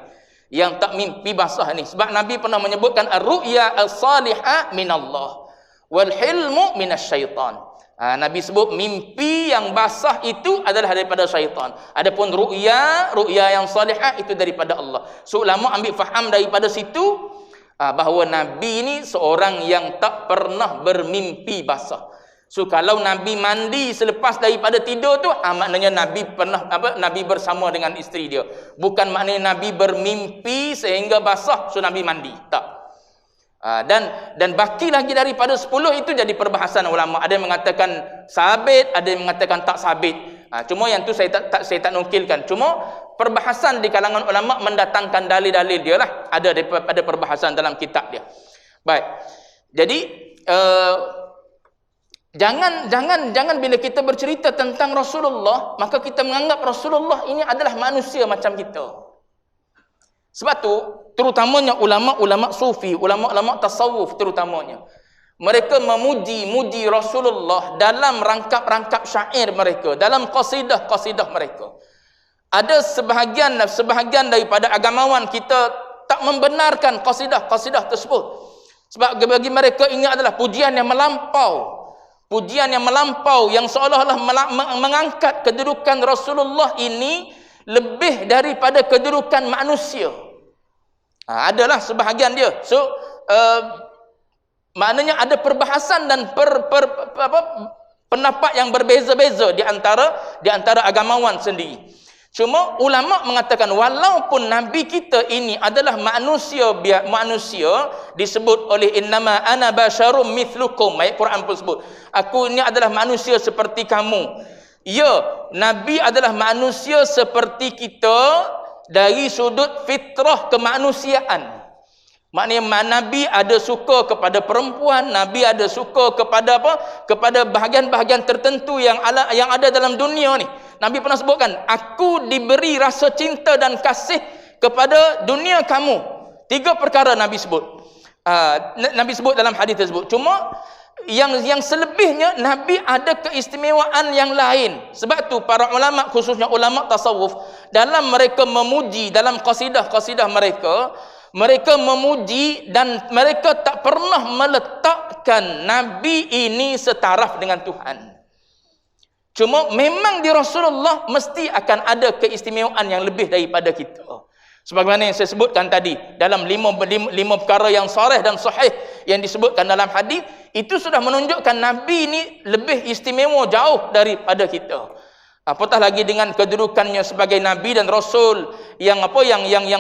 yang tak mimpi basah ni. Sebab Nabi pernah menyebutkan ar-ru'ya as-salihah minallah wal hilmu minasyaitan. Nabi sebut mimpi yang basah itu adalah daripada syaitan. Adapun ru'ya yang salihah itu daripada Allah. So ulama ambil faham daripada situ bahawa Nabi ni seorang yang tak pernah bermimpi basah. So kalau Nabi mandi selepas daripada tidur tu, maknanya Nabi Nabi bersama dengan isteri dia. Bukan maknanya Nabi bermimpi sehingga basah, so Nabi mandi. Tak. Dan baki lagi daripada 10 itu jadi perbahasan ulama. Ada yang mengatakan sabit, ada yang mengatakan tak sabit. Cuma yang tu saya tak nukilkan. Cuma perbahasan di kalangan ulama mendatangkan dalil-dalil dia lah. Ada daripada perbahasan dalam kitab dia. Baik. Jadi Jangan bila kita bercerita tentang Rasulullah, maka kita menganggap Rasulullah ini adalah manusia macam kita. Sebab tu, terutamanya ulama-ulama sufi, ulama-ulama tasawuf terutamanya, mereka memuji Rasulullah dalam rangkap-rangkap syair mereka, dalam qasidah-qasidah mereka. Ada sebahagian daripada agamawan kita tak membenarkan qasidah-qasidah tersebut. Sebab bagi mereka ini adalah pujian yang melampau. Pujian yang melampau, yang seolah-olah mengangkat kedudukan Rasulullah ini lebih daripada kedudukan manusia. Adalah sebahagian dia. So maknanya ada perbahasan dan pendapat yang berbeza-beza di antara agamawan sendiri. Cuma ulama mengatakan walaupun Nabi kita ini adalah manusia disebut oleh innama ana basyarum mithlukum, ayat Quran pun sebut aku ini adalah manusia seperti kamu. Ya, Nabi adalah manusia seperti kita dari sudut fitrah kemanusiaan. Maknanya Nabi ada suka kepada perempuan, Nabi ada suka kepada kepada bahagian-bahagian tertentu yang ada dalam dunia ni. Nabi pernah sebutkan, aku diberi rasa cinta dan kasih kepada dunia kamu. 3 perkara Nabi sebut. Nabi sebut dalam hadis tersebut. Cuma yang selebihnya Nabi ada keistimewaan yang lain. Sebab tu para ulama, khususnya ulama tasawuf, dalam mereka memuji dalam qasidah-qasidah mereka memuji dan mereka tak pernah meletakkan Nabi ini setaraf dengan Tuhan. Cuma memang di Rasulullah mesti akan ada keistimewaan yang lebih daripada kita. Sebagaimana yang saya sebutkan tadi, dalam lima perkara yang sharih dan sahih yang disebutkan dalam hadis, itu sudah menunjukkan Nabi ini lebih istimewa jauh daripada kita. Apatah lagi dengan kedudukannya sebagai Nabi dan Rasul yang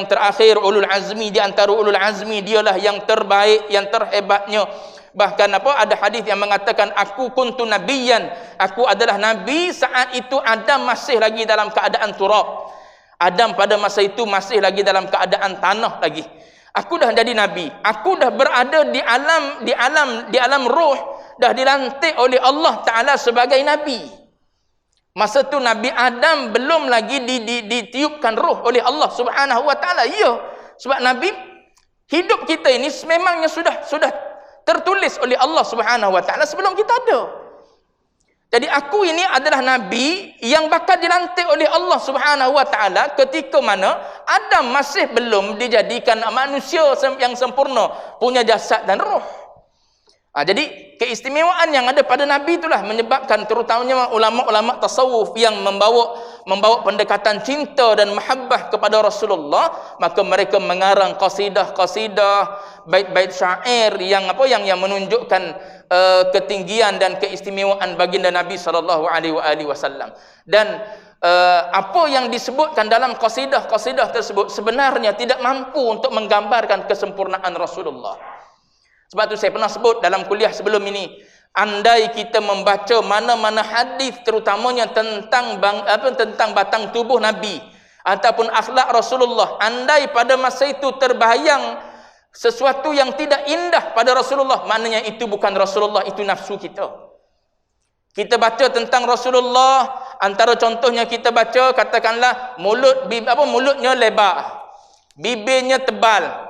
terakhir, ulul azmi. Di antara ulul azmi dialah yang terbaik, yang terhebatnya. Bahkan ada hadis yang mengatakan aku kuntu nabiyyan, aku adalah nabi saat itu Adam masih lagi dalam keadaan turab. Adam pada masa itu masih lagi dalam keadaan tanah lagi. Aku dah jadi nabi, aku dah berada di alam ruh, dah dilantik oleh Allah Taala sebagai nabi. Masa tu Nabi Adam belum lagi ditiupkan roh oleh Allah Subhanahu wa taala. Ya, sebab Nabi hidup kita ini memangnya sudah tertulis oleh Allah Subhanahu wa taala sebelum kita ada. Jadi aku ini adalah nabi yang bakal dilantik oleh Allah Subhanahu wa taala ketika mana Adam masih belum dijadikan manusia yang sempurna, punya jasad dan roh. Jadi keistimewaan yang ada pada Nabi itulah menyebabkan terutamanya ulama-ulama tasawuf yang membawa pendekatan cinta dan mahabbah kepada Rasulullah, maka mereka mengarang qasidah-qasidah, bait-bait syair yang menunjukkan ketinggian dan keistimewaan baginda Nabi sallallahu alaihi wasallam. Dan apa yang disebutkan dalam qasidah-qasidah tersebut sebenarnya tidak mampu untuk menggambarkan kesempurnaan Rasulullah. Sebab tu saya pernah sebut dalam kuliah sebelum ini, andai kita membaca mana-mana hadis terutamanya tentang batang tubuh Nabi ataupun akhlak Rasulullah, andai pada masa itu terbayang sesuatu yang tidak indah pada Rasulullah, maknanya itu bukan Rasulullah, itu nafsu kita. Kita baca tentang Rasulullah, antara contohnya kita baca katakanlah mulutnya lebar, bibirnya tebal,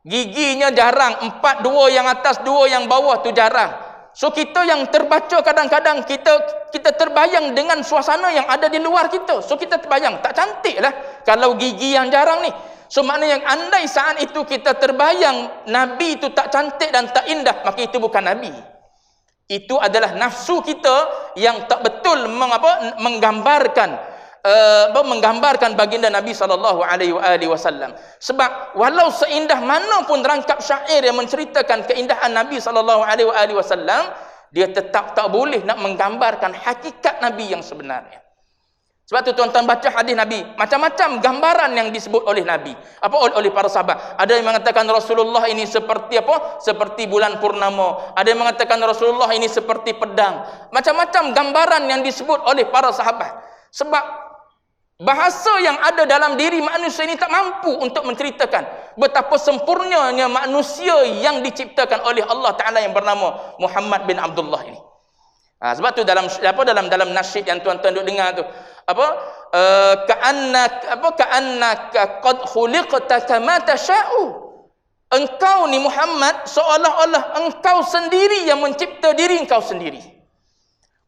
giginya jarang, 4, 2 yang atas, 2 yang bawah tu jarang. So kita yang terbaca kadang-kadang kita terbayang dengan suasana yang ada di luar kita. So kita terbayang tak cantik lah kalau gigi yang jarang ni. So maknanya andai saat itu kita terbayang Nabi itu tak cantik dan tak indah, maka itu bukan Nabi. Itu adalah nafsu kita yang tak betul menggambarkan baginda Nabi sallallahu alaihi wasallam. Sebab walau seindah mana pun rangkap syair yang menceritakan keindahan Nabi sallallahu alaihi wasallam, dia tetap tak boleh nak menggambarkan hakikat Nabi yang sebenarnya. Sebab tu tuan-tuan baca hadis Nabi, macam-macam gambaran yang disebut oleh Nabi, oleh para sahabat. Ada yang mengatakan Rasulullah ini seperti seperti bulan purnama. Ada yang mengatakan Rasulullah ini seperti pedang. Macam-macam gambaran yang disebut oleh para sahabat. Sebab bahasa yang ada dalam diri manusia ini tak mampu untuk menceritakan betapa sempurnanya manusia yang diciptakan oleh Allah Ta'ala yang bernama Muhammad bin Abdullah ini. Sebab tu dalam nasyid yang tuan-tuan duk dengar tu, ka'annaka qad khuliqta kama tasha'u. Engkau ni Muhammad seolah-olah engkau sendiri yang mencipta diri engkau sendiri.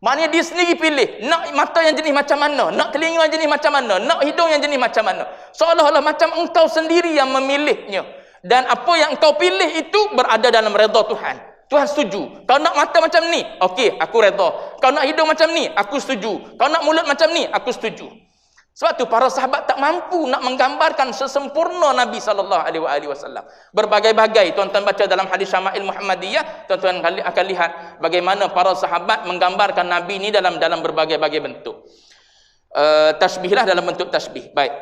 Maknanya dia sendiri pilih nak mata yang jenis macam mana, nak telinga yang jenis macam mana, nak hidung yang jenis macam mana. Seolah-olah macam engkau sendiri yang memilihnya. Dan apa yang engkau pilih itu berada dalam redha Tuhan. Tuhan setuju. Kau nak mata macam ni, okey, aku redha. Kau nak hidung macam ni, aku setuju. Kau nak mulut macam ni, aku setuju. Sebab tu para sahabat tak mampu nak menggambarkan sesempurna Nabi sallallahu alaihi wasallam. Berbagai-bagai tuan-tuan baca dalam hadis Syama'il Muhammadiyah, tuan-tuan akan lihat bagaimana para sahabat menggambarkan Nabi ni dalam berbagai-bagai bentuk. Tasbihlah dalam bentuk tasbih. Baik.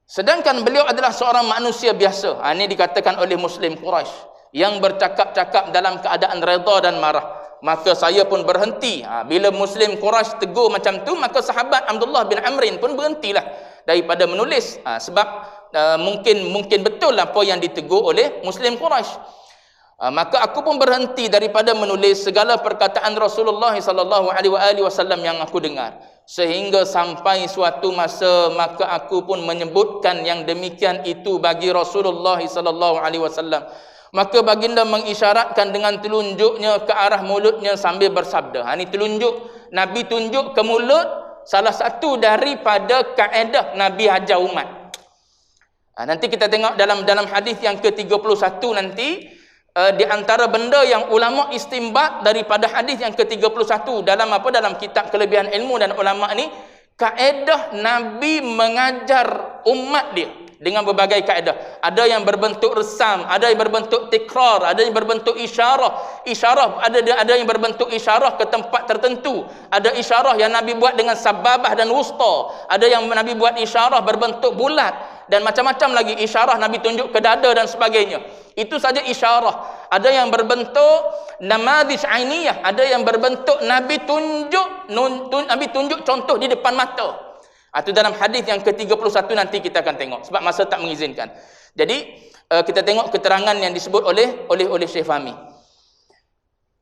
Sedangkan beliau adalah seorang manusia biasa. Ini dikatakan oleh Muslim Quraisy yang bercakap-cakap dalam keadaan redha dan marah. Maka saya pun berhenti. Bila Muslim Quraisy tegur macam tu, maka sahabat Abdullah bin Amrin pun berhentilah daripada menulis. Sebab mungkin betul apa yang ditegur oleh Muslim Quraisy. Maka aku pun berhenti daripada menulis segala perkataan Rasulullah sallallahu alaihi wasallam yang aku dengar. Sehingga sampai suatu masa maka aku pun menyebutkan yang demikian itu bagi Rasulullah sallallahu alaihi wasallam. Maka baginda mengisyaratkan dengan telunjuknya ke arah mulutnya sambil bersabda. Ini telunjuk, Nabi tunjuk ke mulut, salah satu daripada kaedah Nabi ajar umat. Nanti kita tengok dalam hadis yang ke-31 nanti, di antara benda yang ulama istimbat daripada hadis yang ke-31 dalam kitab Kelebihan Ilmu dan Ulama ni, kaedah Nabi mengajar umat dia dengan berbagai kaedah. Ada yang berbentuk resam, ada yang berbentuk tikrar, ada yang berbentuk isyarah. Ada yang berbentuk isyarah ke tempat tertentu. Ada isyarah yang Nabi buat dengan sababah dan wusta. Ada yang Nabi buat isyarah berbentuk bulat dan macam-macam lagi. Isyarah Nabi tunjuk ke dada dan sebagainya. Itu saja isyarah. Ada yang berbentuk namadhij ainiyah, ada yang berbentuk Nabi tunjuk contoh di depan mata. Itu dalam hadis yang ke-31 nanti kita akan tengok sebab masa tak mengizinkan. Jadi kita tengok keterangan yang disebut oleh Syekh Fahmi.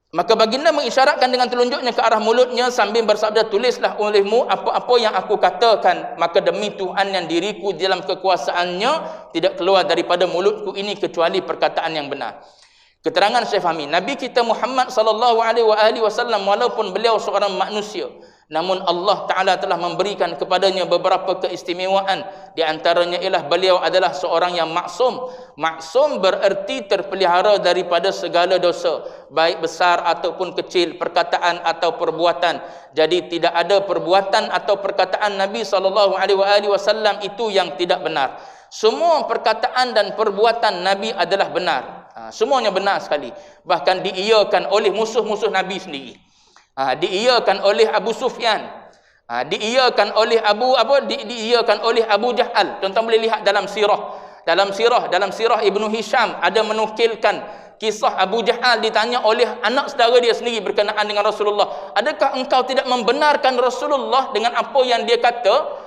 Maka baginda mengisyaratkan dengan telunjuknya ke arah mulutnya sambil bersabda, tulislah olehmu apa-apa yang aku katakan, maka demi Tuhan yang diriku dalam kekuasaannya tidak keluar daripada mulutku ini kecuali perkataan yang benar. Keterangan Syekh Fahmi, Nabi kita Muhammad sallallahu alaihi wasallam walaupun beliau seorang manusia, namun Allah Ta'ala telah memberikan kepadanya beberapa keistimewaan. Di antaranya ialah beliau adalah seorang yang maksum. Maksum bererti terpelihara daripada segala dosa, baik besar ataupun kecil, perkataan atau perbuatan. Jadi tidak ada perbuatan atau perkataan Nabi SAW itu yang tidak benar. Semua perkataan dan perbuatan Nabi adalah benar. Semuanya benar sekali. Bahkan diiyakan oleh musuh-musuh Nabi sendiri. Diiyakan oleh Abu Sufyan, diiyakan oleh diiyakan oleh Abu Jahal. Tuan-tuan boleh lihat dalam sirah Ibnu Hisham ada menukilkan kisah Abu Jahal ditanya oleh anak saudara dia sendiri berkenaan dengan Rasulullah, adakah engkau tidak membenarkan Rasulullah dengan apa yang dia kata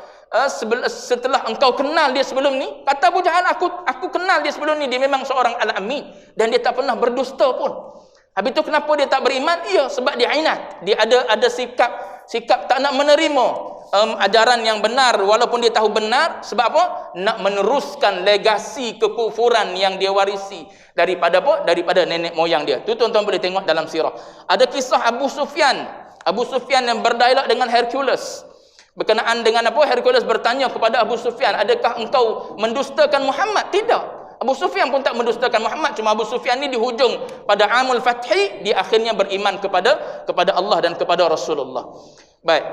setelah engkau kenal dia sebelum ni? Kata Abu Jahal, aku kenal dia sebelum ni, dia memang seorang al-amin dan dia tak pernah berdusta pun. Habis tu kenapa dia tak beriman? Ya, sebab dia inat. Dia ada sikap tak nak menerima ajaran yang benar walaupun dia tahu benar. Sebab apa? Nak meneruskan legasi kekufuran yang dia warisi daripada apa? Daripada nenek moyang dia. Tu tuan-tuan boleh tengok dalam sirah. Ada kisah Abu Sufyan yang berdialog dengan Hercules. Berkenaan dengan apa? Hercules bertanya kepada Abu Sufyan, adakah engkau mendustakan Muhammad? Tidak. Abu Sufyan pun tak mendustakan Muhammad, cuma Abu Sufyan ni di hujung pada Amul Fathi dia akhirnya beriman kepada Allah dan kepada Rasulullah. Baik.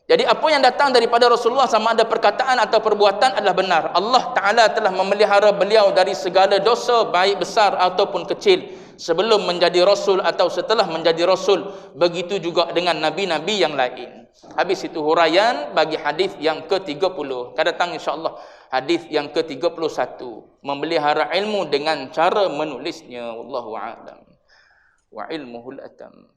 Jadi apa yang datang daripada Rasulullah sama ada perkataan atau perbuatan adalah benar. Allah Ta'ala telah memelihara beliau dari segala dosa baik besar ataupun kecil sebelum menjadi Rasul atau setelah menjadi Rasul. Begitu juga dengan Nabi-Nabi yang lain. Habis itu huraian bagi hadis yang ke-30. Akan datang insya-Allah hadis yang ke-31, memelihara ilmu dengan cara menulisnya. Wallahu a'lam. Wa ilmuhul atam.